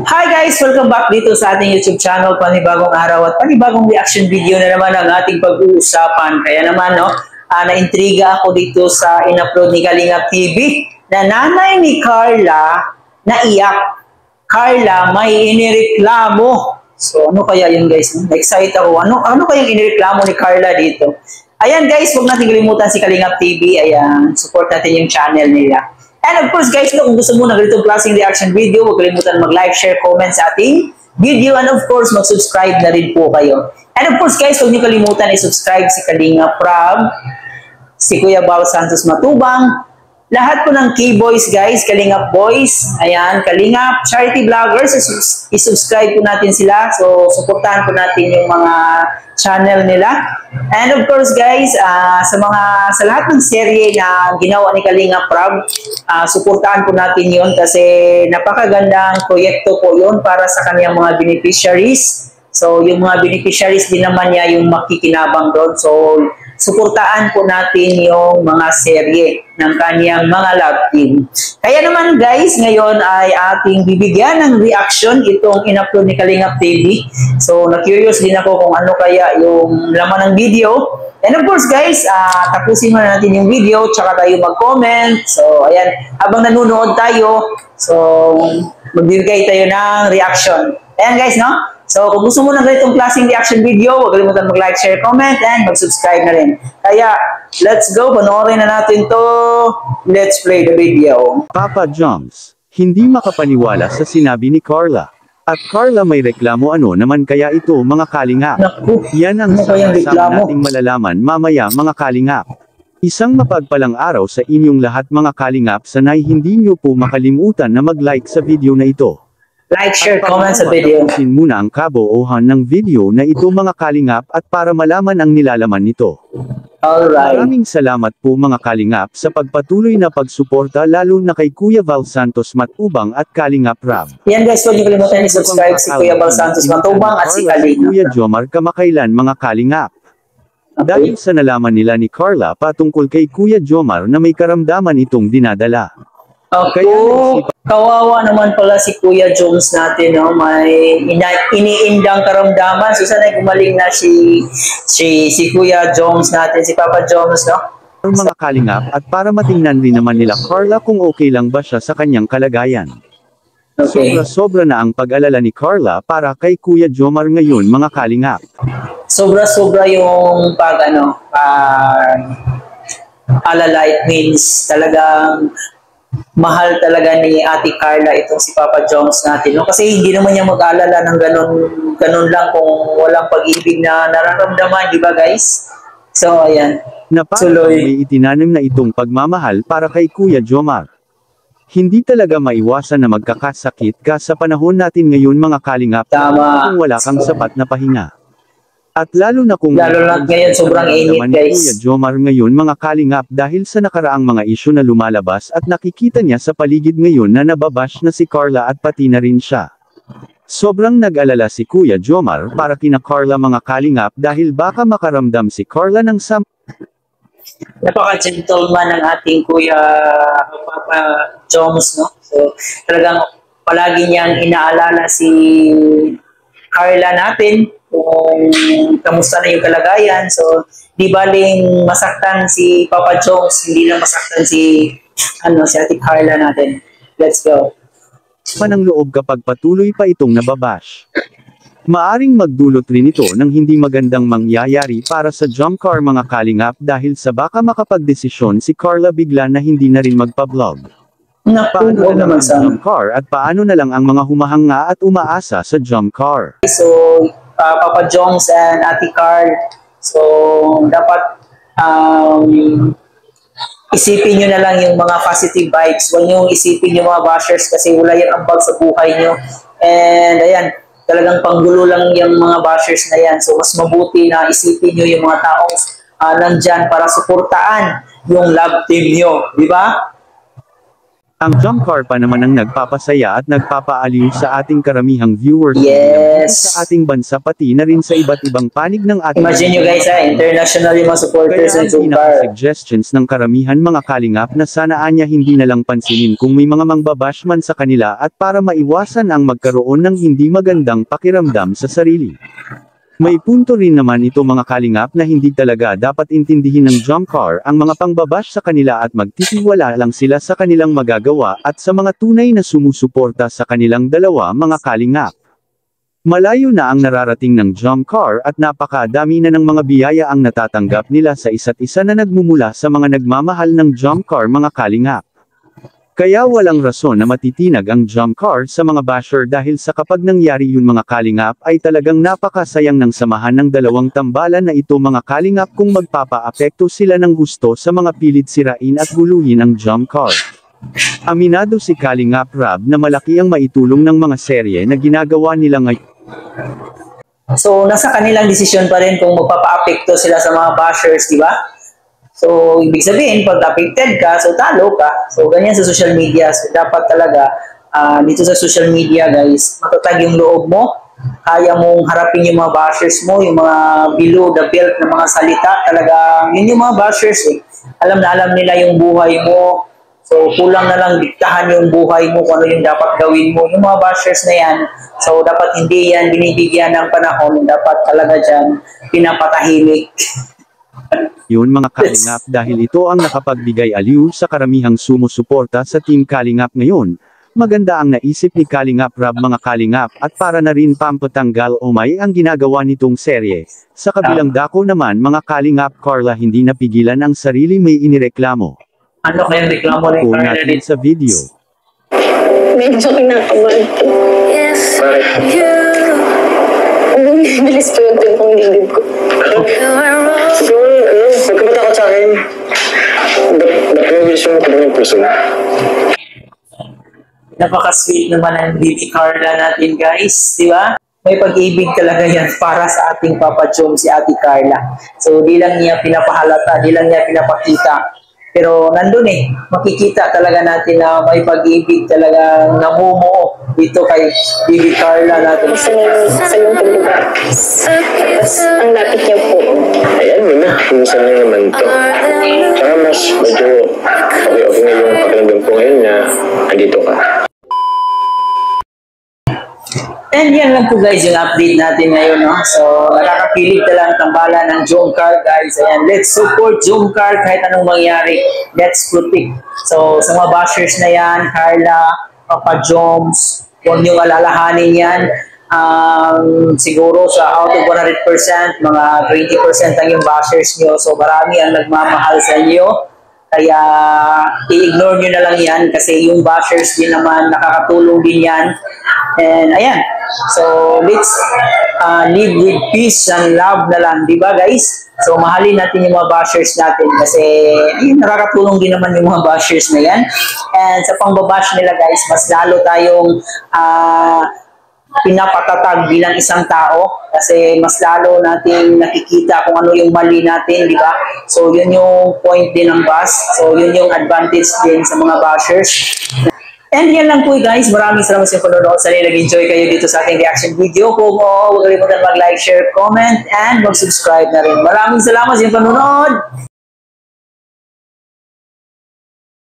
Hi guys! Welcome back dito sa ating YouTube channel. Panibagong araw at panibagong reaction video na naman ang ating pag-uusapan. Kaya naman, naintriga ako dito sa in-upload ni Kalingap TV na nanay ni Carla naiyak. Carla, may inireklamo. So, ano kaya yun guys? Excited ako. Ano kayang inireklamo ni Carla dito? Ayan guys, huwag natin kalimutan si Kalingap TV. Ayan, support natin yung channel nila. And of course guys, kung gusto mo ng ganitong klaseng reaction video, huwag kalimutan mag-like, share, comment sa ating video. And of course, mag-subscribe na rin po kayo. And of course guys, huwag niyo kalimutan i-subscribe si Kalingap Rob, si Kuya Bal Santos Matubang, lahat po ng K-Boys guys, Kalingap Boys, ayan, Kalingap Charity Vloggers, i-subscribe po natin sila. So, supportahan po natin yung mga channel nila. And of course guys, sa lahat ng serye na ginawa ni Kalingap Rob, supportahan po natin yun kasi napakagandang proyekto po yun para sa kanyang mga beneficiaries. So, yung mga beneficiaries din naman niya yung makikinabang doon. So, suportaan po natin yung mga serye ng kanyang mga love team. Kaya naman guys, ngayon ay ating bibigyan ng reaction itong in-upload ni Kalingap TV. So, na-curious din ako kung ano kaya yung laman ng video. And of course guys, tapusin muna natin yung video, tsaka tayo mag-comment. So, ayan, habang nanonood tayo, so, magbibigay tayo ng reaction. Ayan guys, no? So, kung gusto mo ng ganitong klaseng reaction video, huwag kalimutan mag-like, share, comment, and mag-subscribe na rin. Kaya, let's go. Panoorin na natin to. Let's play the video. Papa Joms, hindi makapaniwala sa sinabi ni Carla. At Carla may reklamo ano naman kaya ito mga kalingap. Naku, yan ang ano kayang reklamo? nating malalaman mamaya mga kalingap. Isang mapagpalang araw sa inyong lahat mga kalingap, sanay hindi nyo po makalimutan na mag-like sa video na ito. Like, share, comment sa video. Tapusin muna ang kabuuhan ng video na ito mga kalingap at para malaman ang nilalaman nito. Alright. Maraming salamat po mga kalingap sa pagpatuloy na pagsuporta lalo na kay Kuya Bal Santos Matubang at Kalingap Rob. Yan guys, huwag niyo kalimutan i-subscribe si Kuya Bal Santos Matubang at si Kalingap. Kuya Jomar kamakailan mga kalingap. Okay. Dahil sa nalaman nila ni Carla patungkol kay Kuya Jomar na may karamdaman itong dinadala. Okay. Kawawa naman pala si Kuya Jones natin, no? May iniindang karamdaman. So, sana gumaling na si Kuya Jones natin, si Papa Jones, no? Mga kalingap at para matingnan rin naman nila Carla kung okay lang ba siya sa kanyang kalagayan. Okay. Sobra na ang pag-alala ni Carla para kay Kuya Jomar ngayon mga kalingap. Sobra yung alala. It means talagang mahal talaga ni Ate Carla itong si Papa Jones natin, no? Kasi hindi naman niya mag-alala ng ganun lang kung walang pag-ibig na nararamdaman, di ba guys? So, ayan. May itinanim na itong pagmamahal para kay Kuya Jomar. Hindi talaga maiwasan na magkakasakit ka sa panahon natin ngayon mga kalingap. Tama. Kung wala kang sapat na pahinga. At lalo na ngayon sobrang init guys. Kuya Jomar ngayon mga kalingap dahil sa nakaraang mga isyu na lumalabas at nakikita niya sa paligid ngayon na nababash na si Carla at pati na rin siya. Sobrang nag-alala si Kuya Jomar para kina Carla mga kalingap dahil baka makaramdam si Carla ng Napaka-gentleman ng ating Kuya Papa Jones, no? So, talagang palagi niyang inaalala si Carla natin kung kamusta na yung kalagayan. So, di baling masaktan si Papa Jones, hindi lang masaktan si Ate Carla natin. Let's go. Panang loob kapag patuloy pa itong nababash. Maaring magdulot rin ito ng hindi magandang mangyayari para sa jump car mga kalingap dahil sa baka makapagdesisyon si Carla bigla na hindi na rin magpa-vlog. Paano na lang ang jump car at paano na lang ang mga humahanga at umaasa sa jump car? So, Papa Jones and Ate Carl, so dapat isipin nyo na lang yung mga positive vibes. Huwag nyo isipin yung mga bashers kasi wala yan ambag sa buhay nyo. And ayan, talagang panggulo lang yung mga bashers na yan. So, mas mabuti na isipin nyo yung mga taong nandyan para suportaan yung love team nyo. Di ba? Ang jump car pa naman ang nagpapasaya at nagpapaaliw sa ating karamihang viewers Yes. sa ating bansa pati na rin sa iba't ibang panig ng ating Imagine nyo guys international yung mga supporters kaya ng ang Jump Car. pinaka-suggestions ng karamihan mga kalingap na sana anya hindi na lang pansinin kung may mga mangbabash man sa kanila at para maiwasan ang magkaroon ng hindi magandang pakiramdam sa sarili. May punto rin naman ito mga kalingap na hindi talaga dapat intindihin ng jump car ang mga pangbabash sa kanila at magtitiwala lang sila sa kanilang magagawa at sa mga tunay na sumusuporta sa kanilang dalawa mga kalingap. Malayo na ang nararating ng jump car at napakadami na ng mga biyaya ang natatanggap nila sa isa't isa na nagmumula sa mga nagmamahal ng jump car mga kalingap. Kaya walang rason na matitinag ang jump car sa mga basher dahil sa kapag nangyari yun mga kalingap ay talagang napakasayang ng samahan ng dalawang tambalan na ito mga kalingap kung magpapaapekto sila ng gusto sa mga pilit sirain at guluhin ang jump car. Aminado si Kalingap Rab na malaki ang maitulong ng mga serye na ginagawa nila ngayon. So nasa kanilang desisyon pa rin kung magpapaapekto sila sa mga bashers, di ba? So, ibig sabihin, pag affected ka, so talo ka. So, ganyan sa social media. So, dapat talaga, dito sa social media, guys, matatag yung loob mo. Kaya mong harapin yung mga bashers mo, yung mga below the belt na mga salita. Talaga, yun yung mga bashers eh. Alam na alam nila yung buhay mo. So, kulang na lang diktahan yung buhay mo kung ano yung dapat gawin mo. Yung mga bashers na yan, so dapat hindi yan binibigyan ng panahon. Dapat talaga dyan pinapatahimik. Yun mga kalingap dahil ito ang nakapagbigay aliw sa karamihang sumusuporta sa Team Kalingap ngayon. Maganda ang naisip ni Kalingap Rab mga kalingap at para na rin pampatanggal umay ang ginagawa nitong serye. Sa kabilang dako naman mga kalingap Carla hindi napigilan ang sarili may inireklamo. Ano kayang reklamo ni Kung Carla natin sa video. Medyo kinakabahan po. Bilis po yung tempong dibdib ko. Siguro, huwag ka matakot sa akin. Ba't mo bilis yung kabang ng puso? Napaka-sweet naman ang baby Carla natin, guys. Di ba? May pag-ibig talaga yan para sa ating Papa Jom, si Ate Carla. So, di lang niya pinapahalata, di lang niya pinapakita. Pero nandun eh, makikita talaga natin na may pag-ibig talaga namumuo dito kay baby Carla natin. Sa yung paglugar. Ang lapit niya po. Ayan mo na, minsan na naman to. Tsaka mas medyo okay na yung pakiramdam ko ngayon na andito ka. And yan lang po guys yung update natin ngayon. No? So, nakakapilig talagang tambalan ng Jump Car guys. Ayan, let's support Jump Car kahit anong mangyari. Let's protect. So, sa mga bashers na yan, Carla, Papa Joms, huwag niyong alalahanin yan. Siguro sa out of 100%, mga 20% lang yung bashers niyo. So, marami ang nagmamahal sa inyo. Kaya, i-ignore nyo na lang yan kasi yung bashers din naman, nakakatulong din yan. And, ayan. So, let's live with peace and love na lang. Diba, guys? So, mahalin natin yung mga bashers natin kasi, ayun, nakakatulong din naman yung mga bashers na yan. And sa pangbabash nila, guys, mas lalo tayong pinapatatag bilang isang tao kasi mas lalo natin nakikita kung ano yung mali natin, di ba? So, yun yung point din ng bash. So, yun yung advantage din sa mga bashers. And yan lang po guys. Maraming salamat sa panonood. Sana nag-enjoy kayo dito sa ating reaction video. Kung huwag kalimutan mag-like, share, comment, and mag-subscribe na rin. Maraming salamat sa panonood.